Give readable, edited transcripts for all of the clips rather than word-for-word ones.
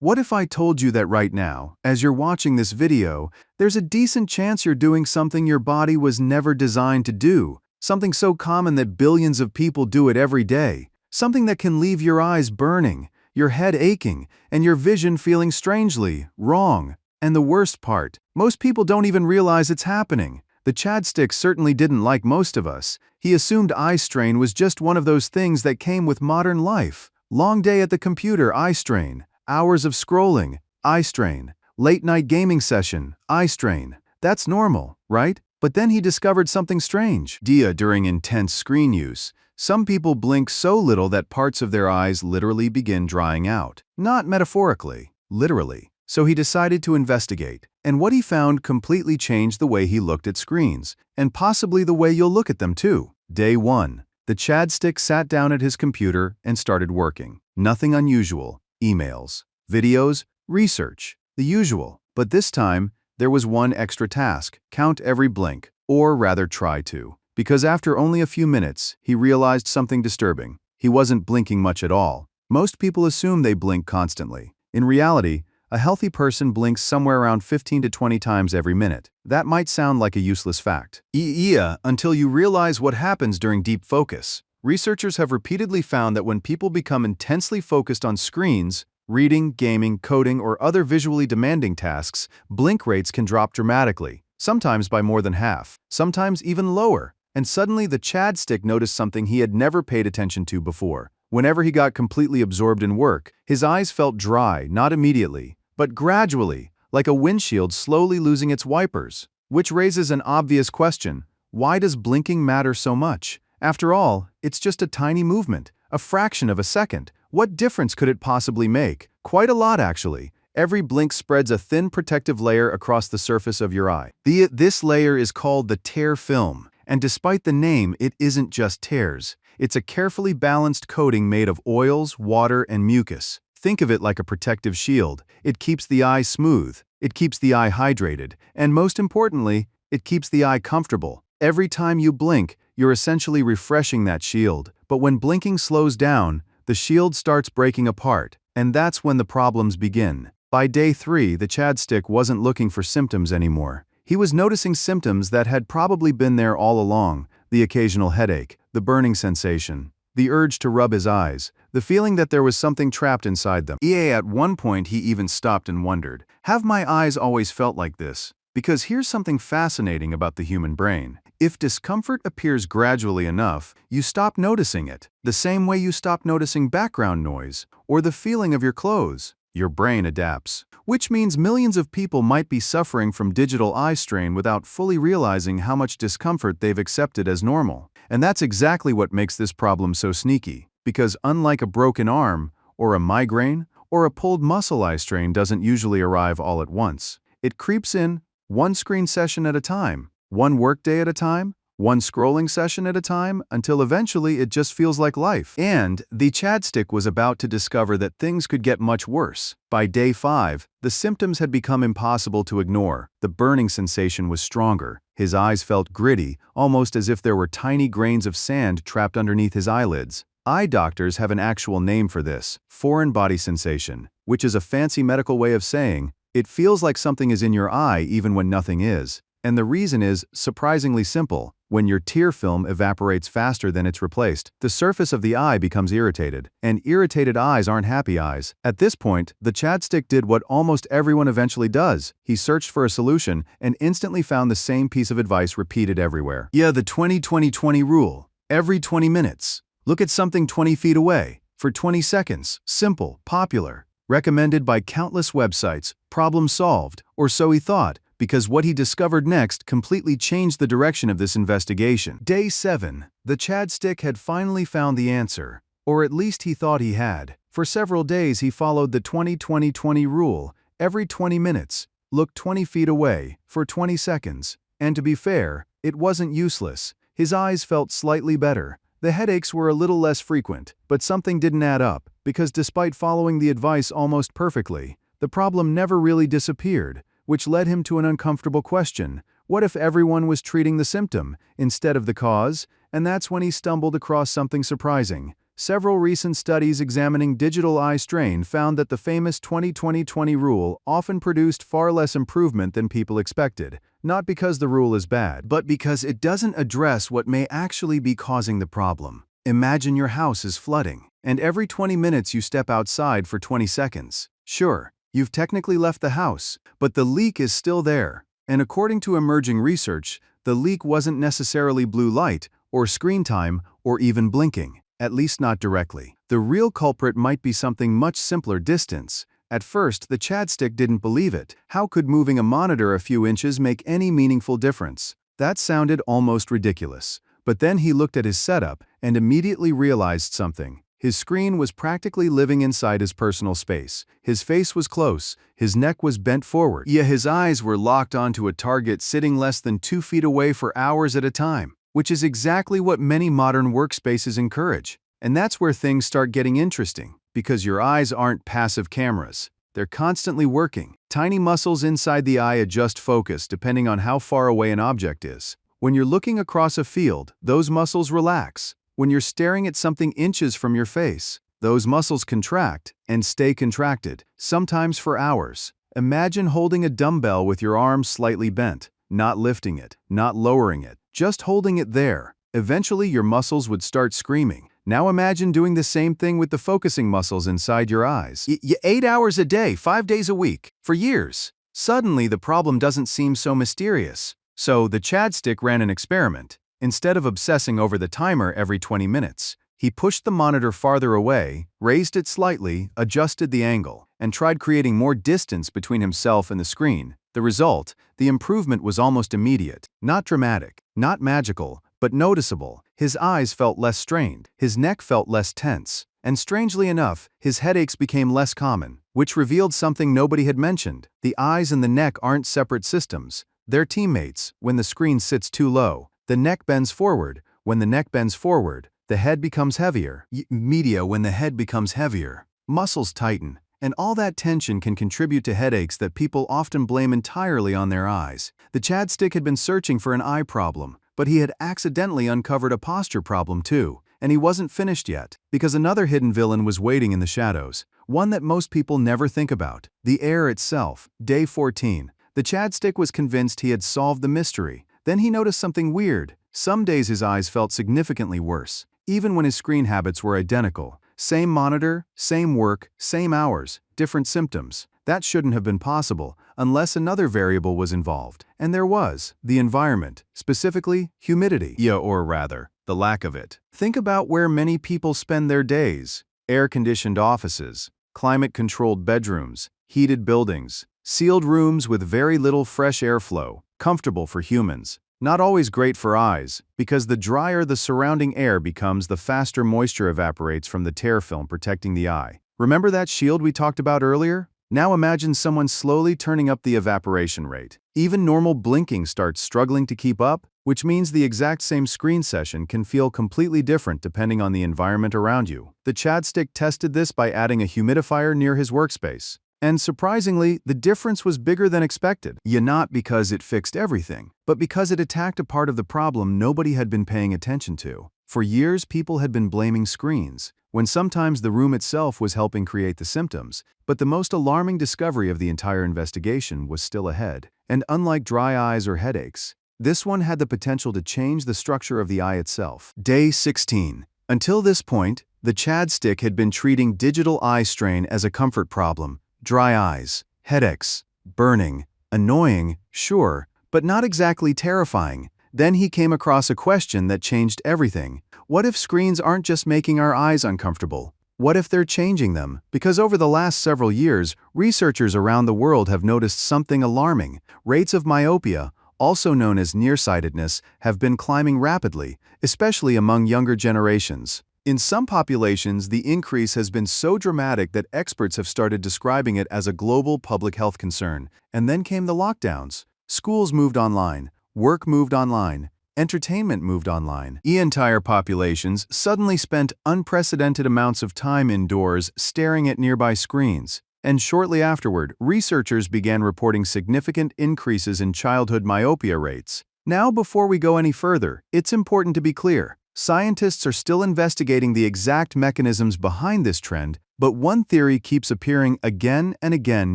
What if I told you that right now, as you're watching this video, there's a decent chance you're doing something your body was never designed to do, something so common that billions of people do it every day, something that can leave your eyes burning, your head aching, and your vision feeling strangely wrong. And the worst part, most people don't even realize it's happening. The Chadstick certainly didn't like most of us. He assumed eye strain was just one of those things that came with modern life. Long day at the computer, eye strain. Hours of scrolling, eye strain. Late night gaming session, eye strain. That's normal, right? But then he discovered something strange. During intense screen use, some people blink so little that parts of their eyes literally begin drying out. Not metaphorically, literally. So he decided to investigate, and what he found completely changed the way he looked at screens, and possibly the way you'll look at them too. Day 1. The Chadstick sat down at his computer and started working. Nothing unusual. Emails, videos, research, the usual. But this time, there was one extra task: count every blink, or rather try to. Because after only a few minutes, he realized something disturbing. He wasn't blinking much at all. Most people assume they blink constantly. In reality, a healthy person blinks somewhere around 15 to 20 times every minute. That might sound like a useless fact. Until you realize what happens during deep focus. Researchers have repeatedly found that when people become intensely focused on screens, reading, gaming, coding, or other visually demanding tasks, blink rates can drop dramatically, sometimes by more than half, sometimes even lower. And suddenly the Chadstick noticed something he had never paid attention to before. Whenever he got completely absorbed in work, his eyes felt dry, not immediately, but gradually, like a windshield slowly losing its wipers. Which raises an obvious question: why does blinking matter so much? After all, it's just a tiny movement, a fraction of a second. What difference could it possibly make? Quite a lot, actually. Every blink spreads a thin protective layer across the surface of your eye. This layer is called the tear film, and despite the name, it isn't just tears. It's a carefully balanced coating made of oils, water, and mucus. Think of it like a protective shield. It keeps the eye smooth, it keeps the eye hydrated, and most importantly, it keeps the eye comfortable. Every time you blink, you're essentially refreshing that shield. But when blinking slows down, the shield starts breaking apart, and that's when the problems begin. By day 3, the Chadstick wasn't looking for symptoms anymore. He was noticing symptoms that had probably been there all along: the occasional headache, the burning sensation, the urge to rub his eyes, the feeling that there was something trapped inside them. At one point he even stopped and wondered, have my eyes always felt like this? Because here's something fascinating about the human brain. If discomfort appears gradually enough, you stop noticing it, the same way you stop noticing background noise or the feeling of your clothes. Your brain adapts. Which means millions of people might be suffering from digital eye strain without fully realizing how much discomfort they've accepted as normal. And that's exactly what makes this problem so sneaky. Because unlike a broken arm, or a migraine, or a pulled muscle, eye strain doesn't usually arrive all at once. It creeps in, one screen session at a time, one workday at a time, one scrolling session at a time, until eventually it just feels like life. And the Chadstick was about to discover that things could get much worse. By day 5, the symptoms had become impossible to ignore. The burning sensation was stronger. His eyes felt gritty, almost as if there were tiny grains of sand trapped underneath his eyelids. Eye doctors have an actual name for this: foreign body sensation, which is a fancy medical way of saying it feels like something is in your eye even when nothing is. And the reason is surprisingly simple. When your tear film evaporates faster than it's replaced, the surface of the eye becomes irritated, and irritated eyes aren't happy eyes. At this point, the Chadstick did what almost everyone eventually does. He searched for a solution and instantly found the same piece of advice repeated everywhere. The 20-20-20 rule. Every 20 minutes. Look at something 20 feet away. For 20 seconds. Simple, popular. Recommended by countless websites. Problem solved. Or so he thought. Because what he discovered next completely changed the direction of this investigation. Day 7. The Chadstick had finally found the answer. Or at least he thought he had. For several days he followed the 20-20-20 rule. Every 20 minutes, look 20 feet away, for 20 seconds. And to be fair, it wasn't useless. His eyes felt slightly better. The headaches were a little less frequent, but something didn't add up, because despite following the advice almost perfectly, the problem never really disappeared. Which led him to an uncomfortable question: what if everyone was treating the symptom instead of the cause? And that's when he stumbled across something surprising. Several recent studies examining digital eye strain found that the famous 20-20-20 rule often produced far less improvement than people expected, not because the rule is bad, but because it doesn't address what may actually be causing the problem. Imagine your house is flooding, and every 20 minutes you step outside for 20 seconds. Sure, you've technically left the house, but the leak is still there. And according to emerging research, the leak wasn't necessarily blue light, or screen time, or even blinking. At least not directly. The real culprit might be something much simpler: distance. At first, the Chadstick didn't believe it. How could moving a monitor a few inches make any meaningful difference? That sounded almost ridiculous. But then he looked at his setup and immediately realized something. His screen was practically living inside his personal space. His face was close, his neck was bent forward, yet his eyes were locked onto a target sitting less than 2 feet away for hours at a time. Which is exactly what many modern workspaces encourage. And that's where things start getting interesting, because your eyes aren't passive cameras. They're constantly working. Tiny muscles inside the eye adjust focus depending on how far away an object is. When you're looking across a field, those muscles relax. When you're staring at something inches from your face, those muscles contract and stay contracted, sometimes for hours. Imagine holding a dumbbell with your arms slightly bent, not lifting it, not lowering it, just holding it there. Eventually, your muscles would start screaming. Now imagine doing the same thing with the focusing muscles inside your eyes. 8 hours a day, 5 days a week, for years. Suddenly, the problem doesn't seem so mysterious. So the Chadstick ran an experiment. Instead of obsessing over the timer every 20 minutes, he pushed the monitor farther away, raised it slightly, adjusted the angle, and tried creating more distance between himself and the screen. The result, the improvement was almost immediate. Not dramatic, not magical, but noticeable. His eyes felt less strained, his neck felt less tense, and strangely enough, his headaches became less common, which revealed something nobody had mentioned. The eyes and the neck aren't separate systems. They're teammates. When the screen sits too low, the neck bends forward. When the neck bends forward, the head becomes heavier. When the head becomes heavier, muscles tighten. And all that tension can contribute to headaches that people often blame entirely on their eyes. The Chadstick had been searching for an eye problem, but he had accidentally uncovered a posture problem too. And he wasn't finished yet, because another hidden villain was waiting in the shadows. One that most people never think about. The air itself. Day 14. The Chadstick was convinced he had solved the mystery. Then he noticed something weird. Some days his eyes felt significantly worse, even when his screen habits were identical. Same monitor, same work, same hours, different symptoms. That shouldn't have been possible unless another variable was involved. And there was, the environment, specifically humidity. Or rather, the lack of it. Think about where many people spend their days. Air-conditioned offices, climate-controlled bedrooms, heated buildings, sealed rooms with very little fresh airflow, comfortable for humans. Not always great for eyes, because the drier the surrounding air becomes, the faster moisture evaporates from the tear film protecting the eye. Remember that shield we talked about earlier? Now imagine someone slowly turning up the evaporation rate. Even normal blinking starts struggling to keep up, which means the exact same screen session can feel completely different depending on the environment around you. The Chadstick tested this by adding a humidifier near his workspace. And surprisingly, the difference was bigger than expected. Not because it fixed everything, but because it attacked a part of the problem nobody had been paying attention to. For years, people had been blaming screens, when sometimes the room itself was helping create the symptoms. But the most alarming discovery of the entire investigation was still ahead. And unlike dry eyes or headaches, this one had the potential to change the structure of the eye itself. Day 16. Until this point, the Chadstick had been treating digital eye strain as a comfort problem. Dry eyes, headaches, burning, annoying, sure, but not exactly terrifying. Then he came across a question that changed everything. What if screens aren't just making our eyes uncomfortable? What if they're changing them? Because over the last several years, researchers around the world have noticed something alarming. Rates of myopia, also known as nearsightedness, have been climbing rapidly, especially among younger generations. In some populations, the increase has been so dramatic that experts have started describing it as a global public health concern. And then came the lockdowns. Schools moved online, work moved online, entertainment moved online. Entire populations suddenly spent unprecedented amounts of time indoors staring at nearby screens. And shortly afterward, researchers began reporting significant increases in childhood myopia rates. Now, before we go any further, it's important to be clear. Scientists are still investigating the exact mechanisms behind this trend, but one theory keeps appearing again and again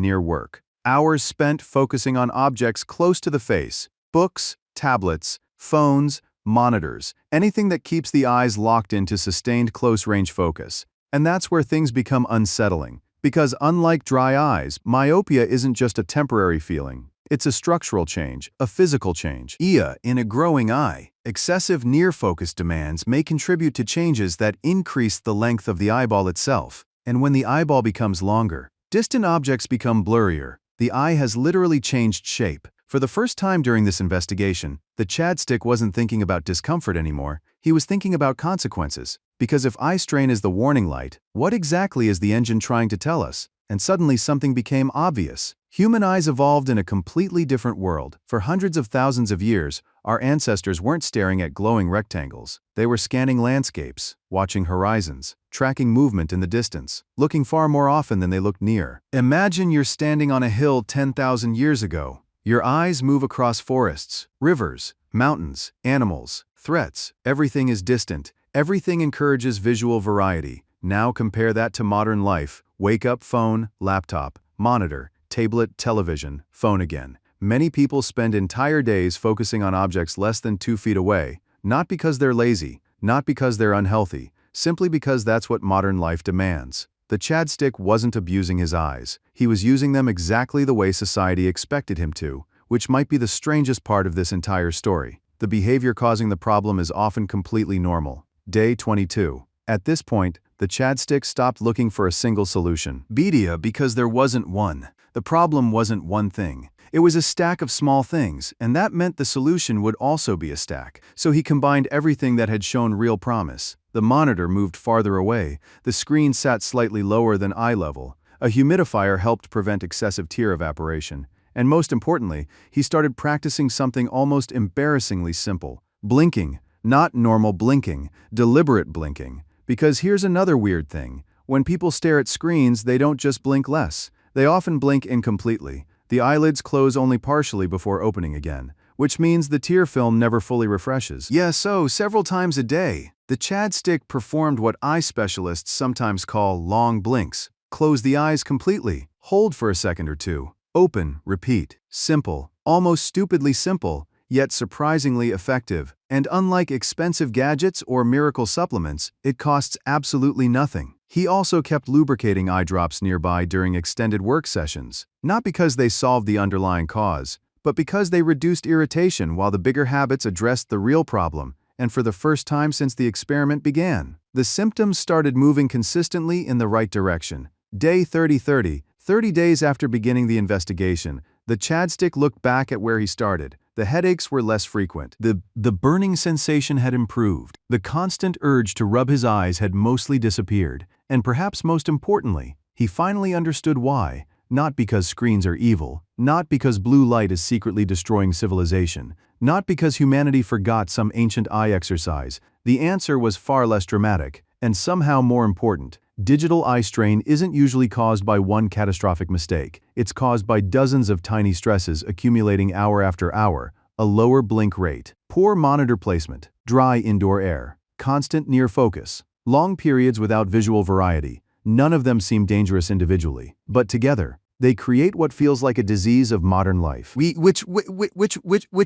near work. Hours spent focusing on objects close to the face, books, tablets, phones, monitors, anything that keeps the eyes locked into sustained close-range focus. And that's where things become unsettling. Because unlike dry eyes, myopia isn't just a temporary feeling. It's a structural change, a physical change. In a growing eye, excessive near-focus demands may contribute to changes that increase the length of the eyeball itself. And when the eyeball becomes longer, distant objects become blurrier. The eye has literally changed shape. For the first time during this investigation, the ChadStick wasn't thinking about discomfort anymore, he was thinking about consequences. Because if eye strain is the warning light, what exactly is the engine trying to tell us? And suddenly something became obvious. Human eyes evolved in a completely different world. For hundreds of thousands of years, our ancestors weren't staring at glowing rectangles. They were scanning landscapes, watching horizons, tracking movement in the distance, looking far more often than they looked near. Imagine you're standing on a hill 10,000 years ago. Your eyes move across forests, rivers, mountains, animals, threats. Everything is distant. Everything encourages visual variety. Now compare that to modern life. Wake up, phone, laptop, monitor, tablet, television, phone again. Many people spend entire days focusing on objects less than 2 feet away, not because they're lazy, not because they're unhealthy, simply because that's what modern life demands. The ChadStick wasn't abusing his eyes. He was using them exactly the way society expected him to, which might be the strangest part of this entire story. The behavior causing the problem is often completely normal. Day 22. At this point, the ChadStick stopped looking for a single solution. Because there wasn't one. The problem wasn't one thing. It was a stack of small things, and that meant the solution would also be a stack. So he combined everything that had shown real promise. The monitor moved farther away, the screen sat slightly lower than eye level, a humidifier helped prevent excessive tear evaporation, and most importantly, he started practicing something almost embarrassingly simple. Blinking. Not normal blinking, deliberate blinking. Because here's another weird thing. When people stare at screens, they don't just blink less. They often blink incompletely. The eyelids close only partially before opening again, which means the tear film never fully refreshes. So several times a day, the ChadStick performed what eye specialists sometimes call long blinks. Close the eyes completely, hold for a second or two, open, repeat. Simple, almost stupidly simple, yet surprisingly effective. And unlike expensive gadgets or miracle supplements, it costs absolutely nothing. He also kept lubricating eye drops nearby during extended work sessions, not because they solved the underlying cause, but because they reduced irritation while the bigger habits addressed the real problem. And for the first time since the experiment began, the symptoms started moving consistently in the right direction. Day 30, 30 days after beginning the investigation, the ChadStick looked back at where he started. The headaches were less frequent. The burning sensation had improved. The constant urge to rub his eyes had mostly disappeared. And perhaps most importantly, he finally understood why. Not because screens are evil, not because blue light is secretly destroying civilization, not because humanity forgot some ancient eye exercise. The answer was far less dramatic, and somehow more important. Digital eye strain isn't usually caused by one catastrophic mistake. It's caused by dozens of tiny stresses accumulating hour after hour. A lower blink rate, poor monitor placement, dry indoor air, constant near focus, long periods without visual variety. None of them seem dangerous individually, but together, they create what feels like a disease of modern life. Which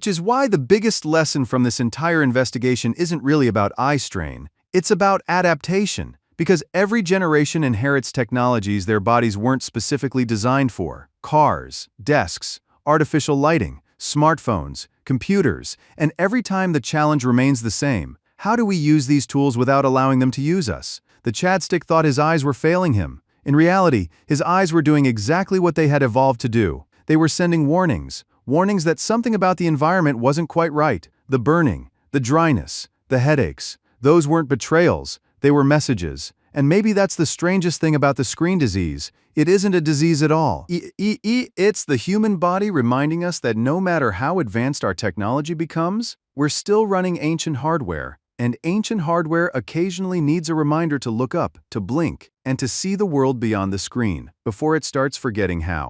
is why the biggest lesson from this entire investigation isn't really about eye strain. It's about adaptation. Because every generation inherits technologies their bodies weren't specifically designed for. Cars, desks, artificial lighting, smartphones, computers, and every time the challenge remains the same. How do we use these tools without allowing them to use us? The ChadStick thought his eyes were failing him. In reality, his eyes were doing exactly what they had evolved to do. They were sending warnings that something about the environment wasn't quite right. The burning, the dryness, the headaches. Those weren't betrayals. They were messages. And maybe that's the strangest thing about the screen disease. It isn't a disease at all. It's the human body reminding us that no matter how advanced our technology becomes, we're still running ancient hardware. And ancient hardware occasionally needs a reminder to look up, to blink, and to see the world beyond the screen before it starts forgetting how.